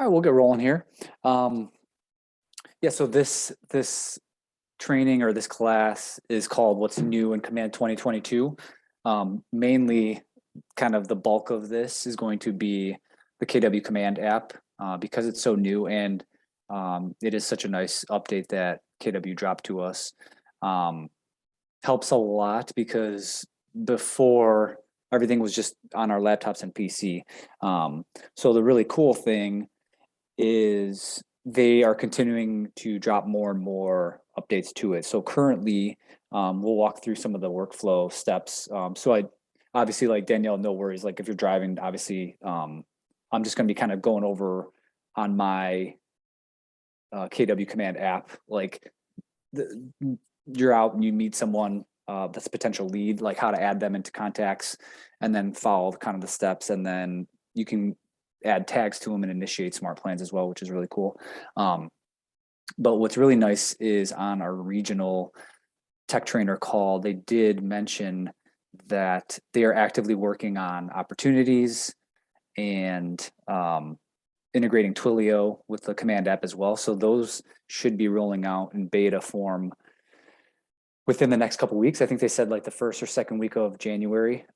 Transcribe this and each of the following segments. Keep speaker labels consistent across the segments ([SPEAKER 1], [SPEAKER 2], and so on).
[SPEAKER 1] All right, we'll get rolling here. Um, yeah, so this training or this class is called What's New in Command 2022. Mainly, kind of the bulk of this is going to be the KW Command app because it's so new and it is such a nice update that KW dropped to us. Um, Helps a lot because before everything was just on our laptops and PC. So the really cool thing is they are continuing to drop more and more updates to it. So currently, we'll walk through some of the workflow steps. So I obviously, like Danielle, no worries. Like if you're driving, obviously, I'm just going to be kind of going over on my KW Command app. Like the, you're out and you meet someone that's a potential lead, like how to add them into contacts, and then follow kind of the steps, and then you can add tags to them and initiate smart plans as well, which is really cool. But what's really nice is on our regional tech trainer call, they did mention that they are actively working on opportunities and integrating Twilio with the command app as well. So those should be rolling out in beta form within the next couple of weeks. I think they said like the first or second week of January.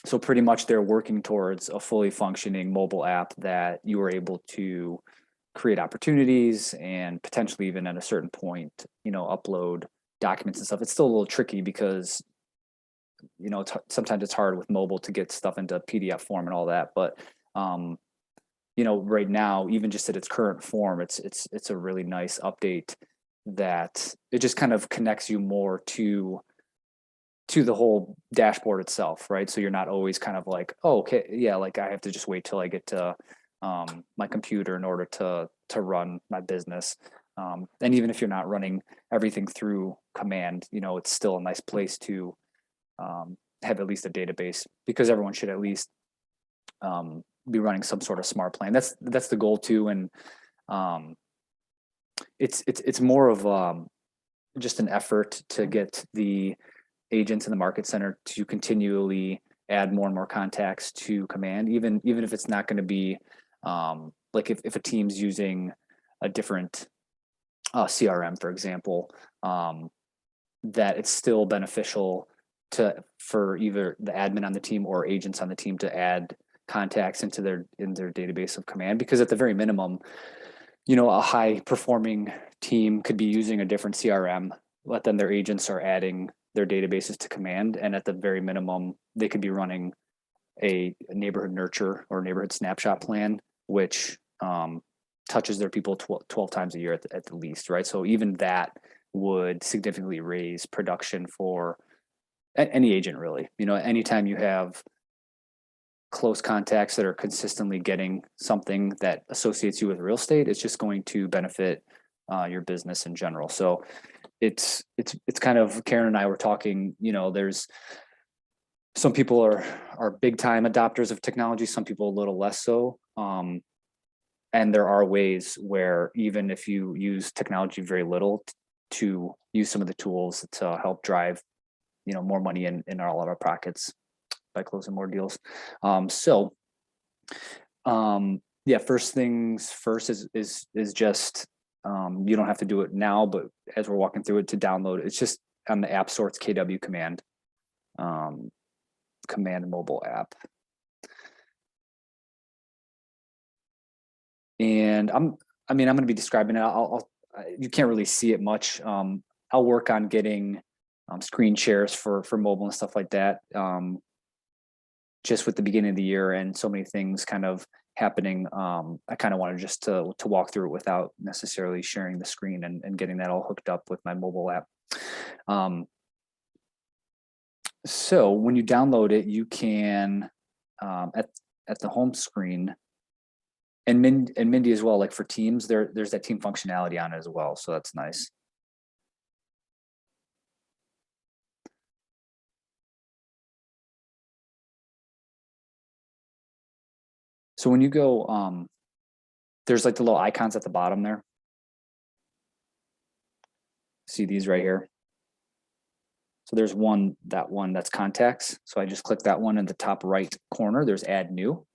[SPEAKER 1] So pretty much they're working towards a fully functioning mobile app that you are able to create opportunities and potentially even at a certain point, upload documents and stuff. It's still a little tricky because sometimes it's hard with mobile to get stuff into PDF form and all that. But right now, even just at its current form, it's a really nice update that it just kind of connects you more to the whole dashboard itself, right? So you're not always kind of like, oh, okay, yeah, like I have to just wait till I get to my computer in order to run my business. And even if you're not running everything through command, it's still a nice place to have at least a database, because everyone should at least be running some sort of smart plan. That's the goal too, and it's more of just an effort to get the agents in the market center to continually add more and more contacts to command, even if it's not going to be like if a team's using a different CRM, for example, that it's still beneficial for either the admin on the team or agents on the team to add contacts into their database of command, because at the very minimum, a high performing team could be using a different CRM, let them their agents are adding their databases to command, and at the very minimum they could be running a neighborhood nurture or neighborhood snapshot plan, which touches their people 12 times a year at the least, right? So even that would significantly raise production for any agent, really. Anytime you have close contacts that are consistently getting something that associates you with real estate, it's just going to benefit your business in general. So it's kind of, Karen and I were talking, there's some people are big time adopters of technology, some people a little less so. And there are ways where even if you use technology very little, to use some of the tools to help drive, more money in all of our pockets by closing more deals. Yeah, first things first is just, you don't have to do it now, but as we're walking through it, to download, it's just on the App Store, it's KW Command, Command mobile app. And I'm going to be describing it. You can't really see it much. I'll work on getting screen shares for mobile and stuff like that. Just with the beginning of the year and so many things kind of happening, I kind of wanted just to walk through it without necessarily sharing the screen and getting that all hooked up with my mobile app. So when you download it, you can at the home screen, and Mindy as well, like for Teams, there's that team functionality on it as well, so that's nice. So when you go, there's like the little icons at the bottom there. See these right here? So there's that one that's contacts. So I just click that one in the top right corner. There's add new.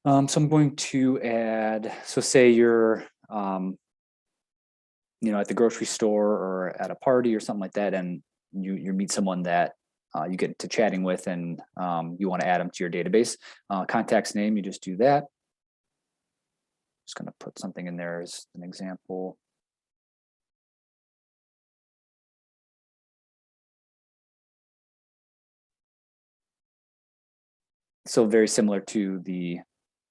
[SPEAKER 1] So I'm going to add, so say you're, at the grocery store or at a party or something like that, and you meet someone that you get to chatting with, and you want to add them to your database. Contact's name, you just do that. Just going to put something in there as an example. So very similar to the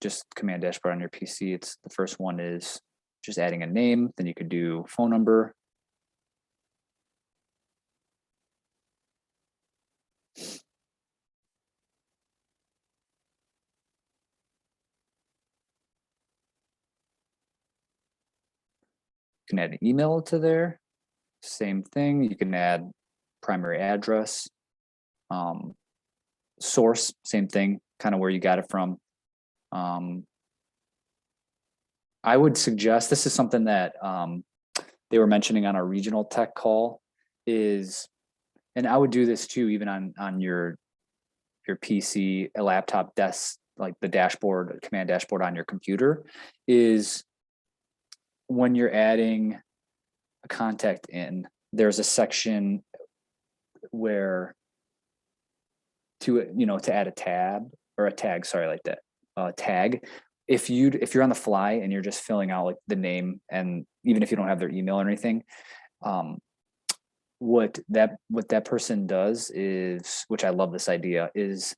[SPEAKER 1] just command dashboard on your PC. It's the first one is just adding a name, then you could do phone number. You can add an email to there. Same thing. You can add primary address, source, same thing, kind of where you got it from. I would suggest, this is something that they were mentioning on our regional tech call, is, and I would do this too, even on your PC, a laptop, desk, like the dashboard, command dashboard on your computer, is when you're adding a contact in, there's a section where to add a tab or a tag, sorry, like that, tag. If you're on the fly and you're just filling out like the name, and even if you don't have their email or anything, what that person does is, which I love this idea, is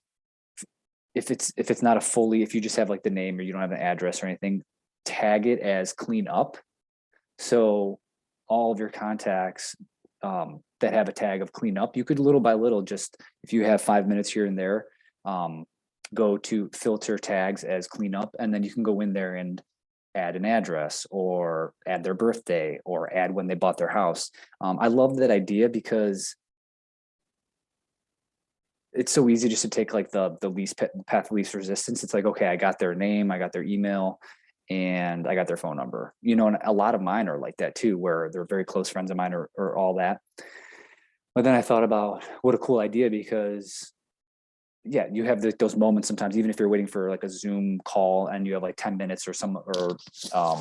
[SPEAKER 1] if it's not if you just have like the name or you don't have an address or anything, tag it as clean up. So all of your contacts that have a tag of clean up, you could little by little, just if you have 5 minutes here and there, go to filter tags as clean up, and then you can go in there and add an address or add their birthday or add when they bought their house. I love that idea because it's so easy just to take like the least path of least resistance. It's like, okay, I got their name, I got their email, and I got their phone number. And a lot of mine are like that too, where they're very close friends of mine or all that. But then I thought about what a cool idea, because yeah, you have those moments sometimes, even if you're waiting for like a Zoom call and you have like 10 minutes or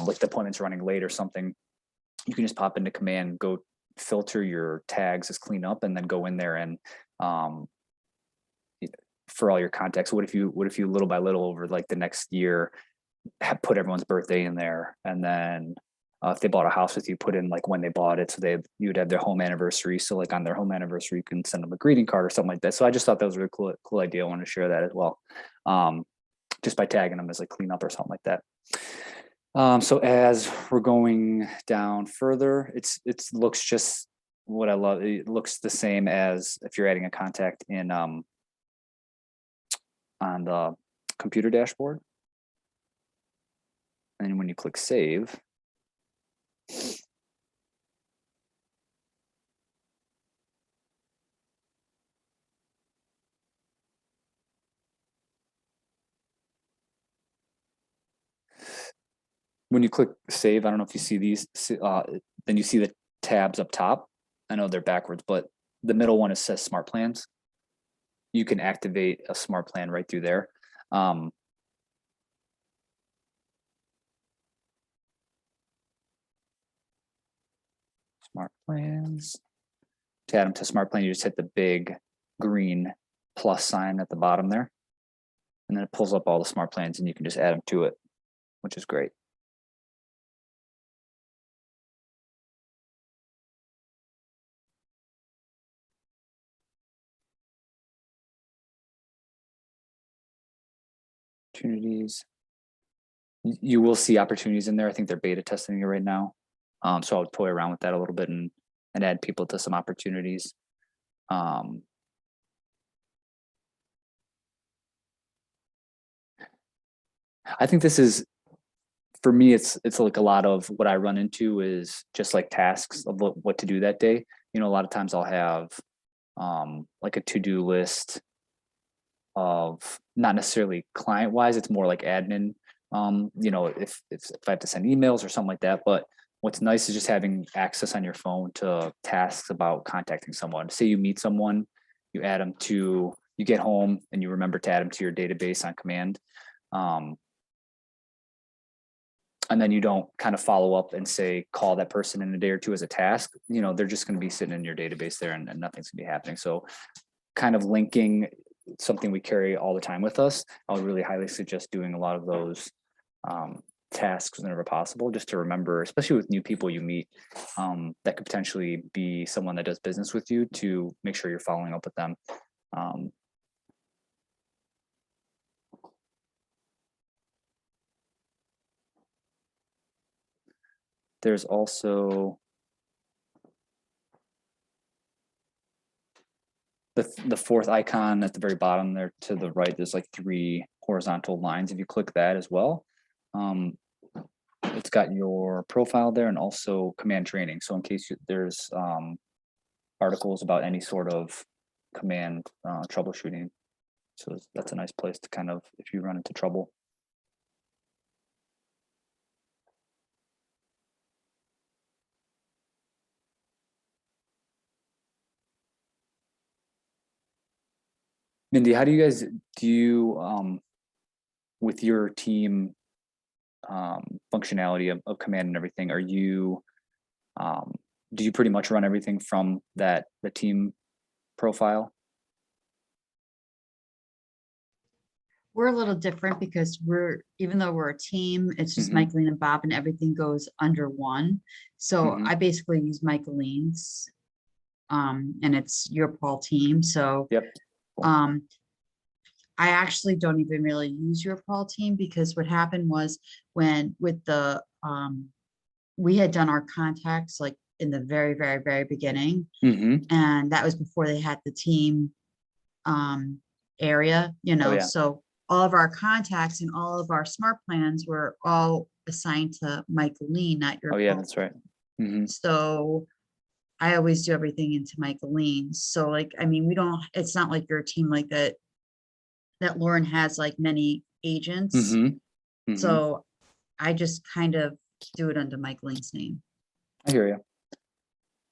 [SPEAKER 1] like the appointment's running late or something, you can just pop into command, go filter your tags as clean up, and then go in there and for all your contacts, what if you little by little over like the next year put everyone's birthday in there, and then if they bought a house with you, put in like when they bought it, so you would have their home anniversary. So like on their home anniversary, you can send them a greeting card or something like that. So I just thought that was a really cool idea. I wanted to share that as well, just by tagging them as like cleanup or something like that. So as we're going down further, it looks just what I love. It looks the same as if you're adding a contact in on the computer dashboard. And when you click save, when you click save, I don't know if you see these, then you see the tabs up top. I know they're backwards, but the middle one, it says smart plans. You can activate a smart plan right through there. Smart plans. To add them to smart plan, you just hit the big green plus sign at the bottom there, and then it pulls up all the smart plans, and you can just add them to it, which is great. Opportunities. You will see opportunities in there. I think they're beta testing it right now. So I would toy around with that a little bit and add people to some opportunities. I think this is, for me, it's like a lot of what I run into is just like tasks of what to do that day. A lot of times I'll have like a to-do list of, not necessarily client wise, it's more like admin. If I have to send emails or something like that. But what's nice is just having access on your phone to tasks about contacting someone. Say you meet someone, you get home and you remember to add them to your database on command. and then you don't kind of follow up and say, call that person in a day or two as a task, they're just going to be sitting in your database there and nothing's going to be happening. So kind of linking something we carry all the time with us, I would really highly suggest doing a lot of those tasks whenever possible, just to remember, especially with new people you meet, that could potentially be someone that does business with you, to make sure you're following up with them. There's also the fourth icon at the very bottom there to the right. There's like 3 horizontal lines. If you click that as well, it's got your profile there and also command training. So in case there's articles about any sort of command troubleshooting. So that's a nice place to kind of, if you run into trouble. Mindy, how do you guys with your team functionality of command and everything? Are you do you pretty much run everything from the team profile?
[SPEAKER 2] We're a little different because even though we're a team, it's just
[SPEAKER 1] Mhm.
[SPEAKER 2] Michaeline and Bob, and everything goes under one. So
[SPEAKER 1] Mhm.
[SPEAKER 2] I basically use Michaeline's, and it's your Paul team. So
[SPEAKER 1] Yep. Cool.
[SPEAKER 2] I actually don't even really use your Paul team, because what happened was, when with the we had done our contacts like in the very, very, very beginning,
[SPEAKER 1] Mhm.
[SPEAKER 2] and that was before they had the team area,
[SPEAKER 1] Oh yeah.
[SPEAKER 2] so all of our contacts and all of our smart plans were all assigned to Michaeline, not your
[SPEAKER 1] Oh yeah,
[SPEAKER 2] Paul.
[SPEAKER 1] that's right. Mhm.
[SPEAKER 2] So I always do everything into Michaeline. So like, I mean, it's not like you're a team like that Lauren has like many agents.
[SPEAKER 1] Mhm. Mhm.
[SPEAKER 2] So I just kind of do it under Michaeline's name.
[SPEAKER 1] I hear you.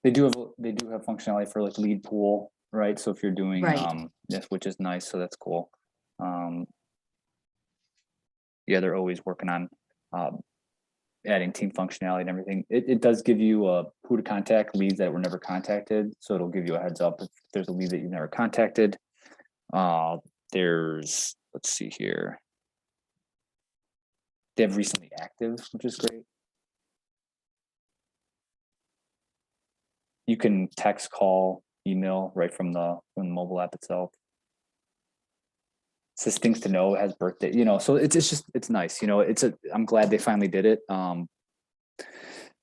[SPEAKER 1] They do have functionality for like lead pool, right? So if you're doing
[SPEAKER 2] Right.
[SPEAKER 1] yes, which is nice, so that's cool. Yeah, they're always working on adding team functionality and everything. It does give you who to contact, leads that were never contacted, so it'll give you a heads up if there's a lead that you've never contacted. Let's see here, they have recently active, which is great. You can text, call, email right from the mobile app itself. It says things to know, it has birthday, so it's nice. I'm glad they finally did it,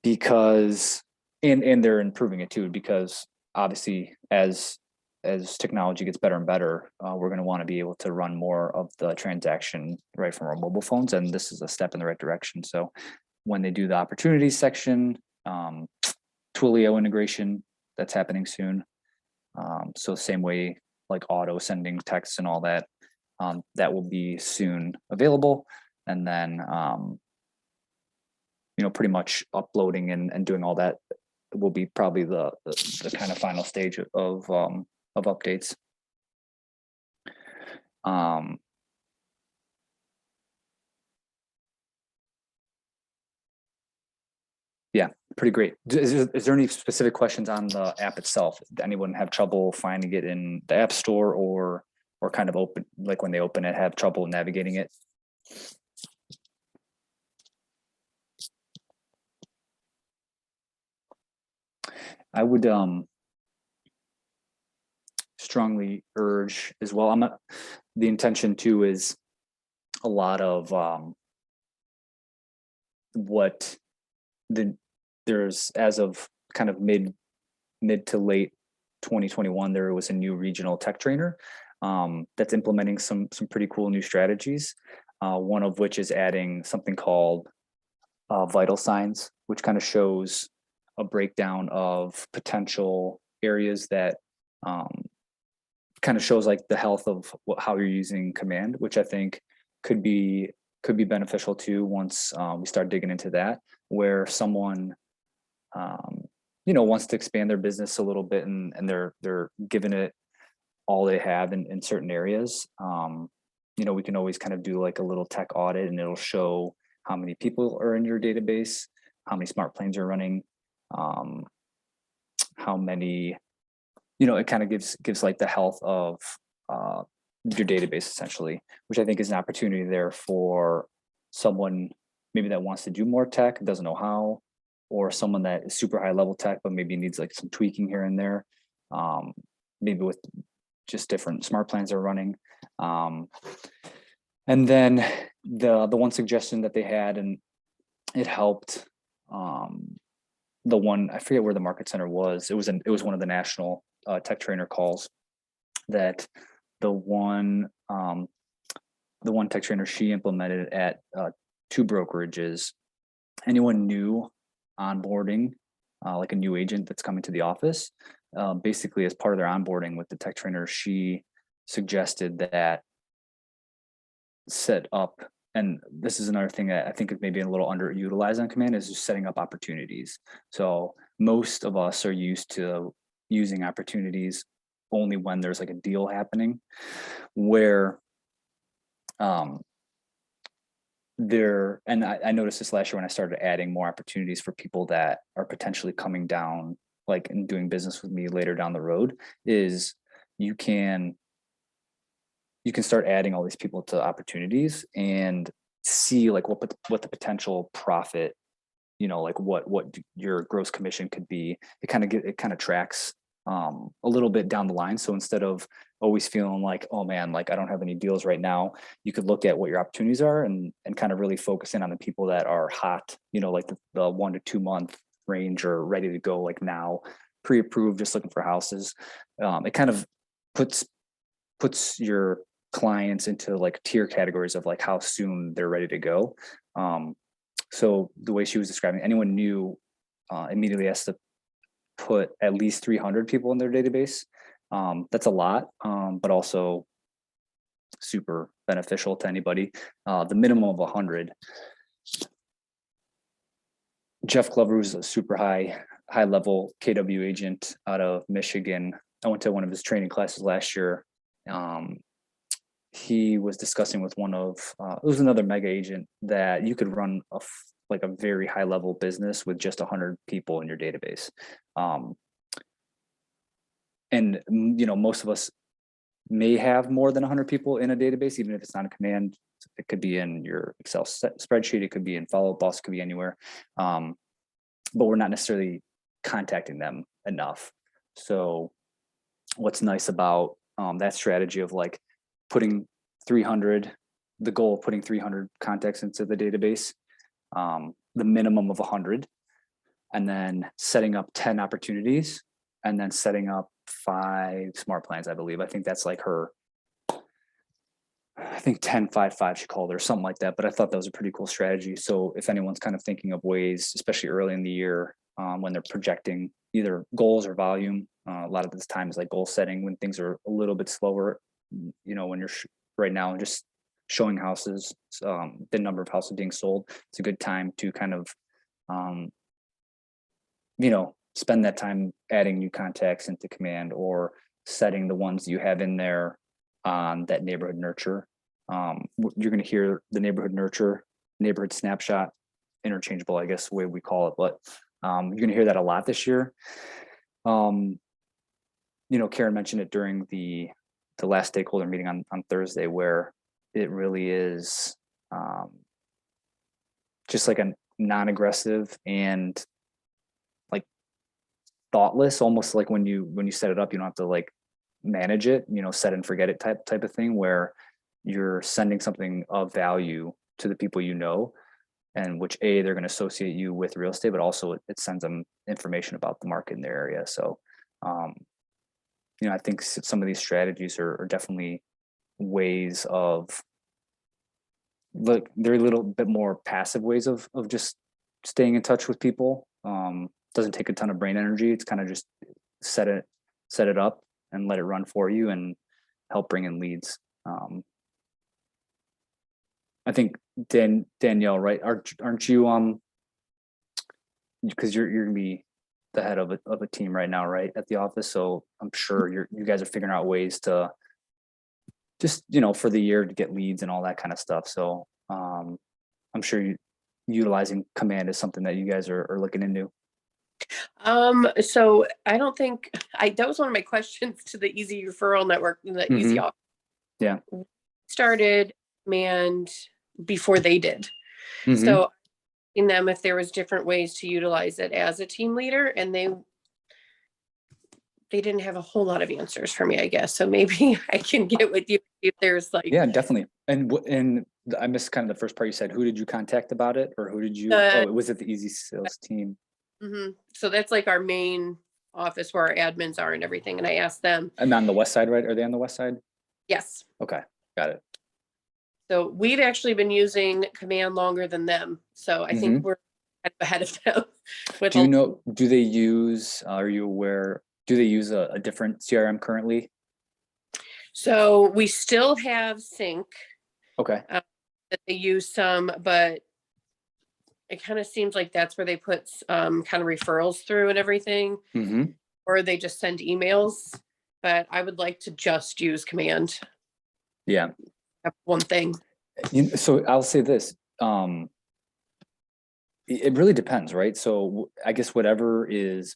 [SPEAKER 1] because and they're improving it too, because obviously as technology gets better and better, we're going to want to be able to run more of the transaction right from our mobile phones, and this is a step in the right direction. So when they do the opportunities section, Twilio integration, that's happening soon. So same way like auto sending texts and all that, that will be soon available. And then pretty much uploading and doing all that will be probably the kind of final stage of updates. Yeah, pretty great. Is there any specific questions on the app itself? Did anyone have trouble finding it in the App Store, or kind of open, like when they open it, have trouble navigating it? I would strongly urge as well. The intention too is a lot of what there's, as of kind of mid to late 2021, there was a new regional tech trainer that's implementing some pretty cool new strategies. One of which is adding something called vital signs, which kind of shows a breakdown of potential areas that kind of shows like the health of how you're using command, which I think could be beneficial too once we start digging into that, where someone wants to expand their business a little bit, and they're giving it all they have in certain areas. We can always kind of do like a little tech audit, and it'll show how many people are in your database, how many smart planes you're running, how many, it kind of gives like the health of your database essentially, which I think is an opportunity there for someone maybe that wants to do more tech, doesn't know how, or someone that is super high level tech, but maybe needs like some tweaking here and there. Maybe with just different smart plans they're running. And then the one suggestion that they had, and it helped, the one, I forget where the market center was. It was one of the national tech trainer calls that the one tech trainer she implemented at 2 brokerages. Anyone new onboarding, like a new agent that's coming to the office, basically as part of their onboarding with the tech trainer, she suggested that set up, and this is another thing that I think is maybe a little underutilized on Command, is just setting up opportunities. So most of us are used to using opportunities only when there's like a deal happening, where and I noticed this last year when I started adding more opportunities for people that are potentially coming down, like, and doing business with me later down the road, is you can start adding all these people to opportunities and see like what the potential profit, like what your gross commission could be. It kind of tracks a little bit down the line. So instead of always feeling like, oh man, like I don't have any deals right now, you could look at what your opportunities are and kind of really focus in on the people that are hot, like the 1 to 2 month range, or ready to go like now, pre-approved, just looking for houses. It kind of puts your clients into like tier categories of like how soon they're ready to go. So the way she was describing, anyone new immediately has to put at least 300 people in their database. That's a lot, but also super beneficial to anybody. The minimum of 100. Jeff Glover, who's a super high level KW agent out of Michigan. I went to one of his training classes last year. He was discussing with it was another mega agent, that you could run like a very high level business with just 100 people in your database. And most of us may have more than 100 people in a database, even if it's not a Command. It could be in your Excel spreadsheet, it could be in Follow Up Boss, it could be anywhere. But we're not necessarily contacting them enough. So what's nice about that strategy of like putting 300, the goal of putting 300 contacts into the database, the minimum of 100, and then setting up 10 opportunities, and then setting up 5 smart plans, I believe. I think that's like her, I think 10-5-5 she called it, or something like that. But I thought that was a pretty cool strategy. So if anyone's kind of thinking of ways, especially early in the year, when they're projecting either goals or volume, a lot of this time is like goal setting when things are a little bit slower, when you're right now just showing houses, the number of houses being sold, it's a good time to kind of, spend that time adding new contacts into Command, or setting the ones you have in there on that neighborhood nurture. You're going to hear the neighborhood nurture, neighborhood snapshot, interchangeable, I guess the way we call it, but you're going to hear that a lot this year. Karen mentioned it during the last stakeholder meeting on Thursday, where it really is just like a non-aggressive and like thoughtless, almost like when you set it up, you don't have to like manage it, set and forget it type of thing, where you're sending something of value to the people and which they're going to associate you with real estate, but also it sends them information about the market in their area. So I think some of these strategies are definitely ways of, look, they're a little bit more passive ways of just staying in touch with people. Doesn't take a ton of brain energy. It's kind of just set it up and let it run for you and help bring in leads. I think Danielle, right? Aren't you because you're gonna be the head of a team right now, right, at the office? So I'm sure you guys are figuring out ways to just for the year to get leads and all that kind of stuff. So I'm sure utilizing command is something that you guys are looking into.
[SPEAKER 3] So I don't think that was one of my questions to the Easy Referral Network, the Easy
[SPEAKER 1] Mhm.
[SPEAKER 3] Office.
[SPEAKER 1] Yeah.
[SPEAKER 3] Started command before they did.
[SPEAKER 1] Mhm.
[SPEAKER 3] So in them if there was different ways to utilize it as a team leader, and they didn't have a whole lot of answers for me, I guess. So maybe I can get with you if there's like
[SPEAKER 1] Yeah, definitely. And I missed kind of the first part you said. Who did you contact about it, or who did you?
[SPEAKER 3] Uh,
[SPEAKER 1] Oh, was it the Easy Sales team?
[SPEAKER 3] So that's like our main office where our admins are and everything. And I asked them,
[SPEAKER 1] And on the west side, right? Are they on the west side?
[SPEAKER 3] yes.
[SPEAKER 1] Okay, got it.
[SPEAKER 3] So we've actually been using command longer than them. So I think we're kind of ahead of them. With
[SPEAKER 1] Do you know, do they use, are you aware, do they use a different CRM currently?
[SPEAKER 3] So we still have Sync
[SPEAKER 1] Okay.
[SPEAKER 3] that they use some, but it kind of seems like that's where they put kind of referrals through and everything,
[SPEAKER 1] Mm-hmm.
[SPEAKER 3] or they just send emails. But I would like to just use command.
[SPEAKER 1] Yeah.
[SPEAKER 3] That's one thing.
[SPEAKER 1] So I'll say this, it really depends, right? So I guess whatever is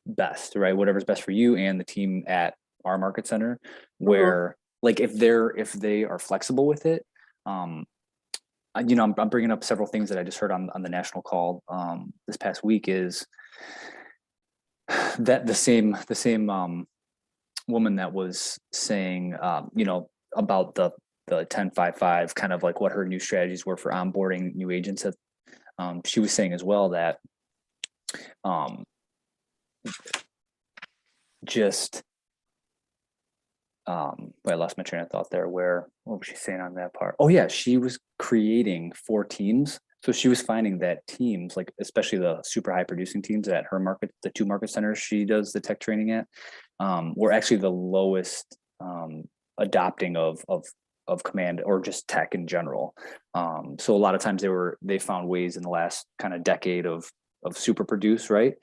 [SPEAKER 1] best, right? Whatever's best for you and the team at our market center, where like if they are flexible with it, I'm bringing up several things that I just heard on the national call this past week is that the same woman that was saying about the 10-5-5, kind of like what her new strategies were for onboarding new agents. She was saying as well that I lost my train of thought there. What was she saying on that part? Oh yeah, she was creating 4 teams. So she was finding that teams, like especially the super high producing teams at her market, the 2 market centers she does the tech training at, were actually the lowest adopting of command or just tech in general. So a lot of times they found ways in the last kind of decade of super produce, right?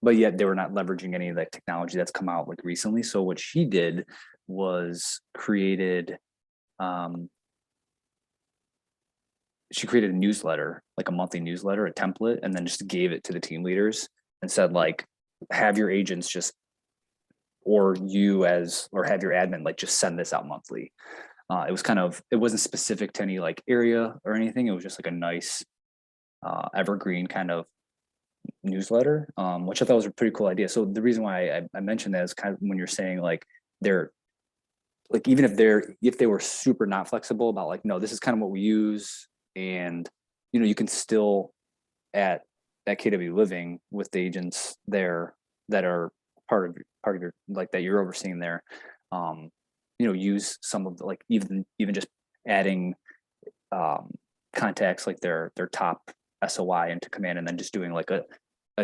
[SPEAKER 1] But yet they were not leveraging any of the technology that's come out like recently. So what she did was she created a newsletter, like a monthly newsletter, a template, and then just gave it to the team leaders and said, like, have your agents just, or have your admin, like, just send this out monthly. It wasn't specific to any like area or anything. It was just like a nice evergreen kind of newsletter, which I thought was a pretty cool idea. So the reason why I mentioned that is kind of when you're saying like they're like, even if they were super not flexible about like, no, this is kind of what we use, and you can still at KW Living with the agents there that are part of your like that you're overseeing there, use some of the, like even just adding contacts like their top SOI into command, and then just doing like a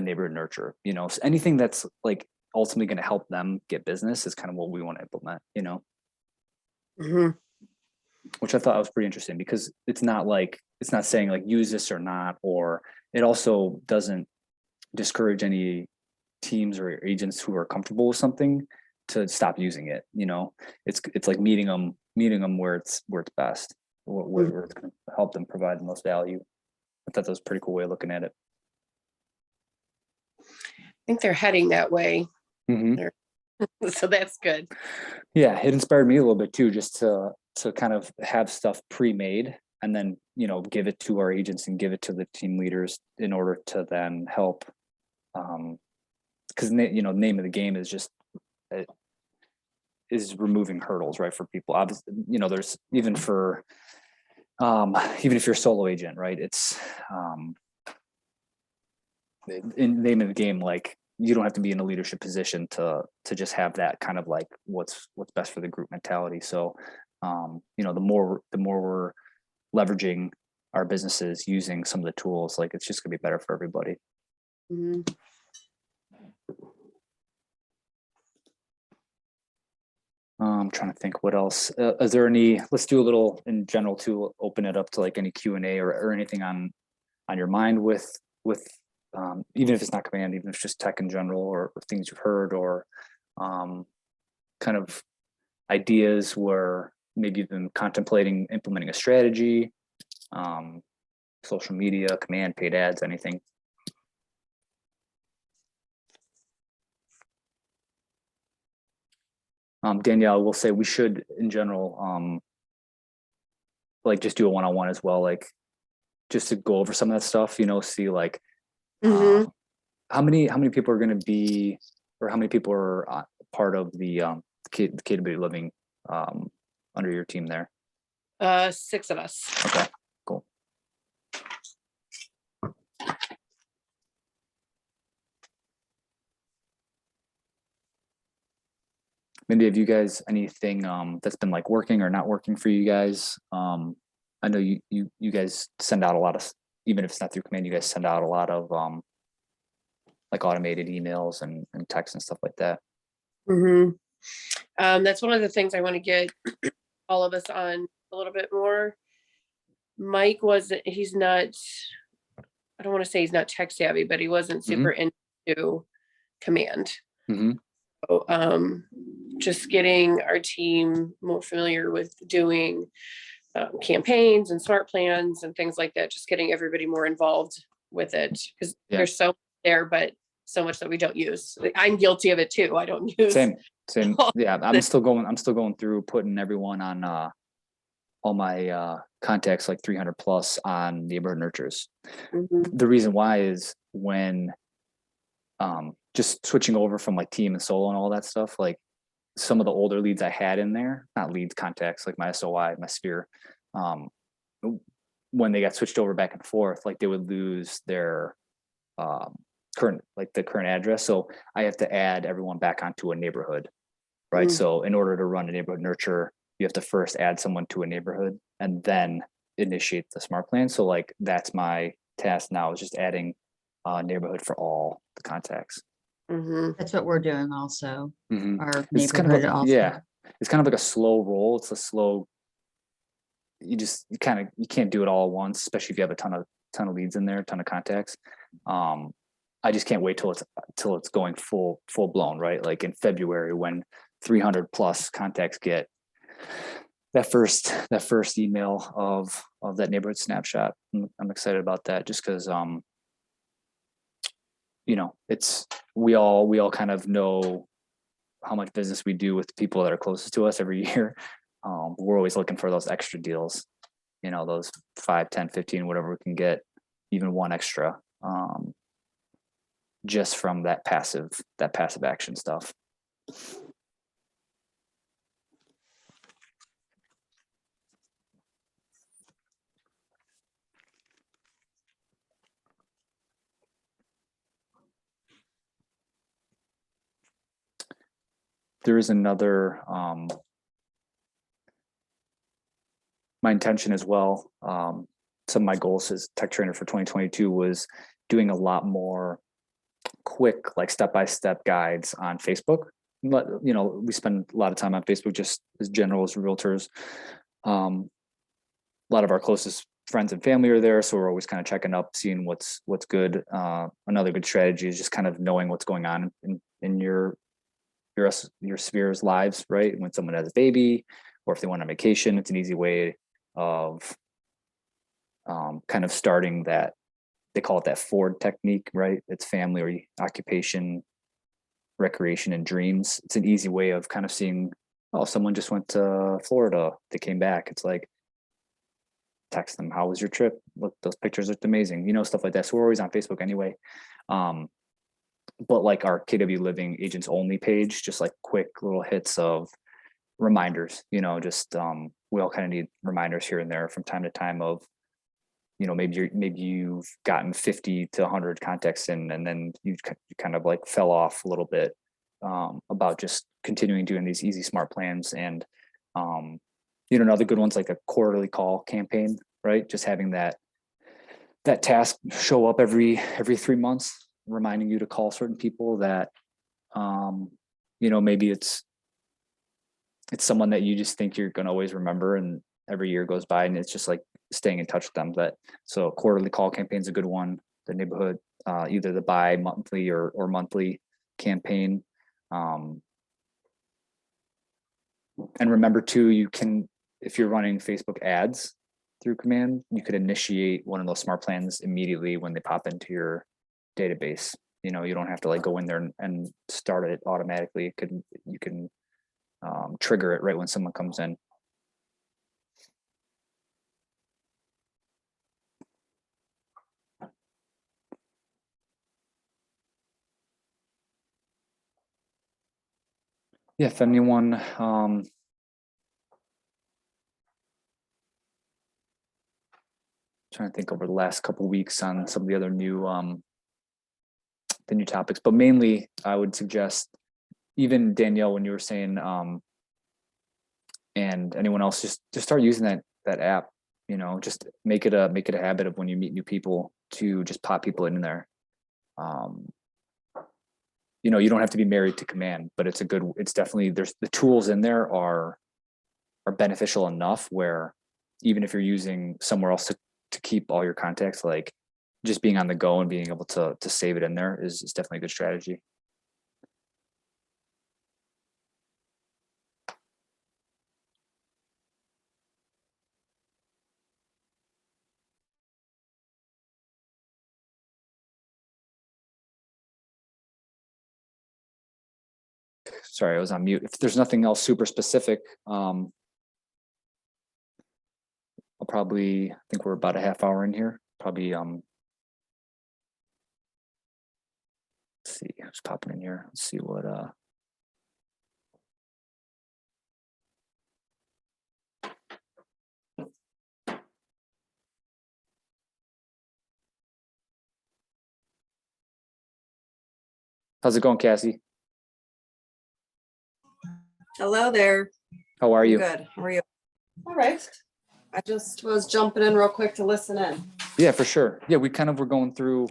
[SPEAKER 1] neighborhood nurture, so anything that's like ultimately going to help them get business is kind of what we want to implement, which I thought was pretty interesting, because it's not saying like use this or not, or it also doesn't discourage any teams or agents who are comfortable with something to stop using it. It's like meeting them where it's best, where it's going to help them provide the most value. I thought that was a pretty cool way of looking at it.
[SPEAKER 3] I think they're heading that way. So that's good.
[SPEAKER 1] Yeah, it inspired me a little bit too, just to kind of have stuff pre-made and then give it to our agents and give it to the team leaders in order to then help, because name of the game is just is removing hurdles, right, for people. Obviously, there's even for even if you're a solo agent, right, it's in name of the game, like you don't have to be in a leadership position to just have that kind of like what's best for the group mentality. So the more we're leveraging our businesses using some of the tools, like it's just gonna be better for everybody. I'm trying to think what else. Is there any, let's do a little in general to open it up to like any Q&A or anything on your mind with even if it's not command, even if it's just tech in general, or things you've heard, or kind of ideas where maybe you've been contemplating implementing a strategy. social media, command, paid ads, anything. Danielle, will say we should, in general, like just do a one-on-one as well, like just to go over some of that stuff, you know, see like
[SPEAKER 3] Mhm.
[SPEAKER 1] how many people are going to be, or how many people are part of the KW Living under your team there.
[SPEAKER 3] 6 of us.
[SPEAKER 1] Okay, cool. Mindy, have you guys anything that's been like working or not working for you guys? I know you guys send out a lot of, even if it's not through command, you guys send out a lot of like automated emails and texts and stuff like that.
[SPEAKER 3] Mhm. That's one of the things I want to get all of us on a little bit more. Mike he's not, I don't want to say he's not tech savvy, but he wasn't super into command.
[SPEAKER 1] Mm-hmm.
[SPEAKER 3] So, just getting our team more familiar with doing campaigns and smart plans and things like that, just getting everybody more involved with it, because
[SPEAKER 1] Yeah.
[SPEAKER 3] there's so much there, but so much that we don't use. Like, I'm guilty of it too. I don't use.
[SPEAKER 1] Same. Yeah, I'm still going through putting everyone on all my contacts, like 300 plus, on neighborhood nurtures.
[SPEAKER 3] Mhm.
[SPEAKER 1] The reason why is when just switching over from like team and solo and all that stuff, like some of the older leads I had in there, not leads, contacts, like my SOI, my sphere, when they got switched over back and forth, like they would lose their current address. So I have to add everyone back onto a neighborhood, right?
[SPEAKER 3] Mm.
[SPEAKER 1] So in order to run a neighborhood nurture, you have to first add someone to a neighborhood and then initiate the smart plan. So like that's my task now, is just adding a neighborhood for all the contacts.
[SPEAKER 3] Mhm.
[SPEAKER 2] That's what we're doing also.
[SPEAKER 1] Mhm.
[SPEAKER 2] Our
[SPEAKER 1] It's kind of
[SPEAKER 2] neighborhood also.
[SPEAKER 1] yeah, it's kind of like a slow roll. It's a slow, you can't do it all at once, especially if you have a ton of leads in there, a ton of contacts. I just can't wait till it's going full blown, right? Like in February, when 300 plus contacts get that first email of that neighborhood snapshot. I'm excited about that, just because you know, it's we all kind of know how much business we do with people that are closest to us every year. We're always looking for those extra deals, you know, those 5, 10, 15, whatever we can get, even one extra, just from that passive action stuff. There is another, my intention as well. Some of my goals as tech trainer for 2022 was doing a lot more quick, like step-by-step guides on Facebook. You know, we spend a lot of time on Facebook just as general as realtors. A lot of our closest friends and family are there, so we're always kind of checking up, seeing what's good. Another good strategy is just kind of knowing what's going on in your sphere's lives, right? When someone has a baby, or if they went on vacation, it's an easy way of kind of starting that. They call it that Ford technique, right? It's family or occupation, recreation, and dreams. It's an easy way of kind of seeing, oh, someone just went to Florida, they came back. It's like, text them, how was your trip? Look, those pictures looked amazing, you know, stuff like that. So we're always on Facebook anyway. But like our KW Living agents only page, just like quick little hits of reminders, you know, just we all kind of need reminders here and there from time to time of, you know, maybe you've gotten 50 to 100 contacts in, and then you kind of like fell off a little bit, about just continuing doing these easy smart plans. And you know, another good one's like a quarterly call campaign, right? Just having that task show up every 3 months, reminding you to call certain people that, you know, maybe it's someone that you just think you're going to always remember, and every year goes by and it's just like staying in touch with them. But so quarterly call campaign is a good one. The neighborhood, either the bi-monthly or monthly campaign. And remember too, you can, if you're running Facebook ads, through command, you could initiate one of those smart plans immediately when they pop into your database. You know, you don't have to like go in there and start it automatically. You can trigger it right when someone comes in. Yeah, if anyone trying to think over the last couple of weeks on some of the other new the new topics, but mainly I would suggest, even Danielle, when you were saying and anyone else, just start using that app. You know, just make it a habit of when you meet new people to just pop people in there. You know, you don't have to be married to command, but it's definitely, there's the tools in there are beneficial enough where even if you're using somewhere else to keep all your contacts, like just being on the go and being able to save it in there is definitely a good strategy. Sorry, I was on mute. If there's nothing else super specific, I'll probably, I think we're about a half hour in here. Probably, let's see, I was popping in here. Let's see what, how's it going, Cassie?
[SPEAKER 4] Hello there.
[SPEAKER 1] How are you?
[SPEAKER 4] Good. How are you? All right. I just was jumping in real quick to listen in.
[SPEAKER 1] Yeah, for sure. Yeah, we kind of were going through,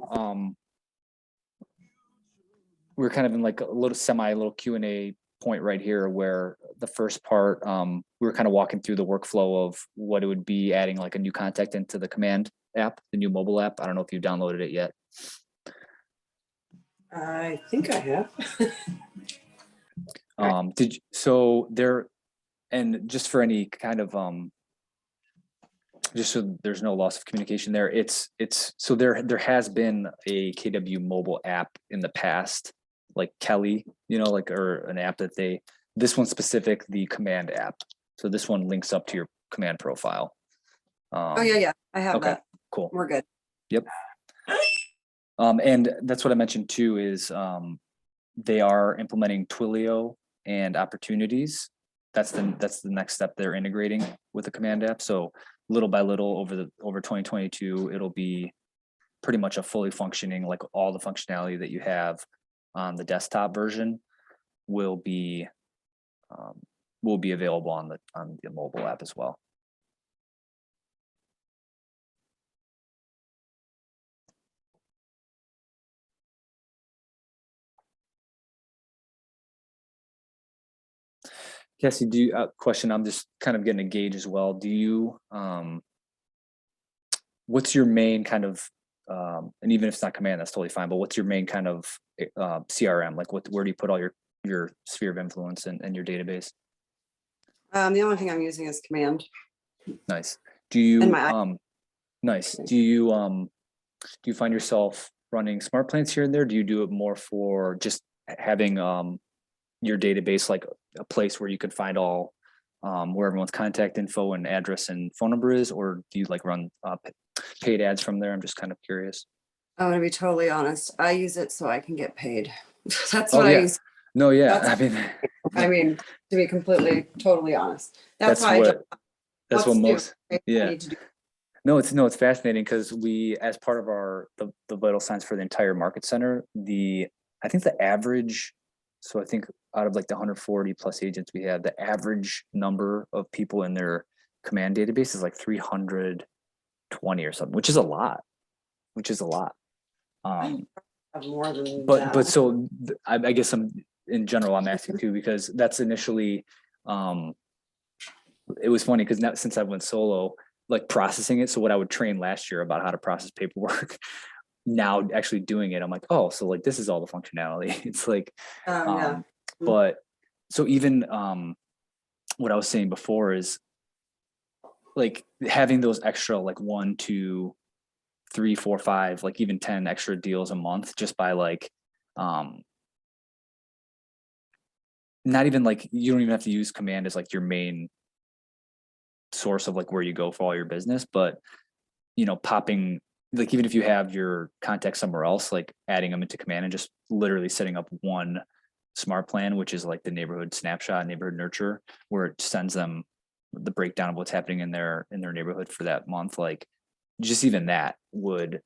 [SPEAKER 1] we were kind of in like a little Q&A point right here where the first part, we were kind of walking through the workflow of what it would be adding like a new contact into the command app, the new mobile app. I don't know if you downloaded it yet.
[SPEAKER 4] I think I have.
[SPEAKER 1] So there, and just for any kind of, just so there's no loss of communication there, so there has been a KW mobile app in the past, like Kelly, you know, like, or an app that this one specific, the command app. So this one links up to your command profile.
[SPEAKER 4] Oh yeah, I have
[SPEAKER 1] okay,
[SPEAKER 4] that.
[SPEAKER 1] cool.
[SPEAKER 4] We're good.
[SPEAKER 1] Yep. And that's what I mentioned too, is they are implementing Twilio and Opportunities. That's the next step they're integrating with the command app. So little by little over 2022, it'll be pretty much a fully functioning, like all the functionality that you have on the desktop version will be available on the mobile app as well. Cassie, do you question? I'm just kind of getting a gauge as well. Do you what's your main kind of and even if it's not command, that's totally fine, but what's your main kind of CRM? Like where do you put all your sphere of influence and your database?
[SPEAKER 4] The only thing I'm using is command.
[SPEAKER 1] Nice. Do you nice.
[SPEAKER 4] Nice.
[SPEAKER 1] Do you find yourself running smart plans here and there? Do you do it more for just having your database like a place where you could find all where everyone's contact info and address and phone number is, or do you like run paid ads from there? I'm just kind of curious.
[SPEAKER 4] I'm gonna be totally honest. I use it so I can get paid. That's what I use.
[SPEAKER 1] No, yeah.
[SPEAKER 4] I mean, to be completely, totally honest. That's why
[SPEAKER 1] that's what most,
[SPEAKER 4] I
[SPEAKER 1] yeah.
[SPEAKER 4] need to do.
[SPEAKER 1] No, it's fascinating because we, as part of our the vital signs for the entire market center, I think the average, so I think out of like the 140 plus agents we have, the average number of people in their command database is like 320 or something, which is a lot.
[SPEAKER 4] I have more than
[SPEAKER 1] But
[SPEAKER 4] that.
[SPEAKER 1] so I guess in general I'm asking too, because that's initially it was funny because now since I went solo, like processing it. So what I would train last year about how to process paperwork, now actually doing it, I'm like, oh, so like this is all the functionality. It's like,
[SPEAKER 4] Yeah.
[SPEAKER 1] but so even what I was saying before is like having those extra like 1, 2, 3, 4, 5, like even 10 extra deals a month just by like, not even like, you don't even have to use Command as like your main source of like where you go for all your business, but popping, like even if you have your contacts somewhere else, like adding them into Command and just literally setting up one smart plan, which is like the neighborhood snapshot, neighborhood nurture, where it sends them the breakdown of what's happening in their neighborhood for that month. Like just even that would,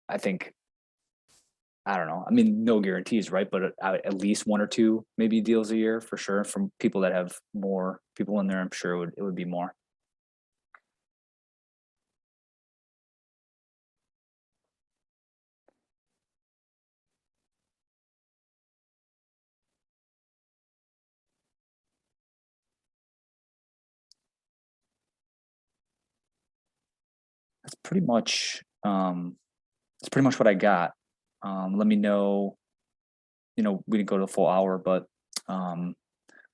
[SPEAKER 1] I think, I don't know. I mean, no guarantees, right? But at least 1 or 2 maybe deals a year for sure from people that have more people in there. I'm sure it would be more. That's pretty much what I got. Let me know. We didn't go to the full hour, but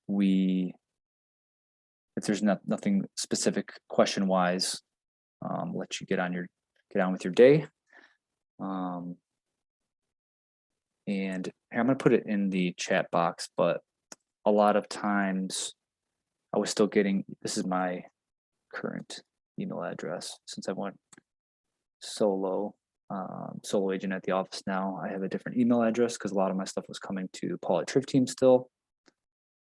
[SPEAKER 1] we if there's nothing specific question wise, let you get on with your day. And here, I'm gonna put it in the chat box, but a lot of times I was still getting, this is my current email address since I went solo agent at the office now. I have a different email address because a lot of my stuff was coming to Paul at Triv Team still.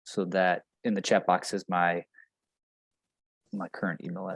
[SPEAKER 1] So that in the chat box is my current email address.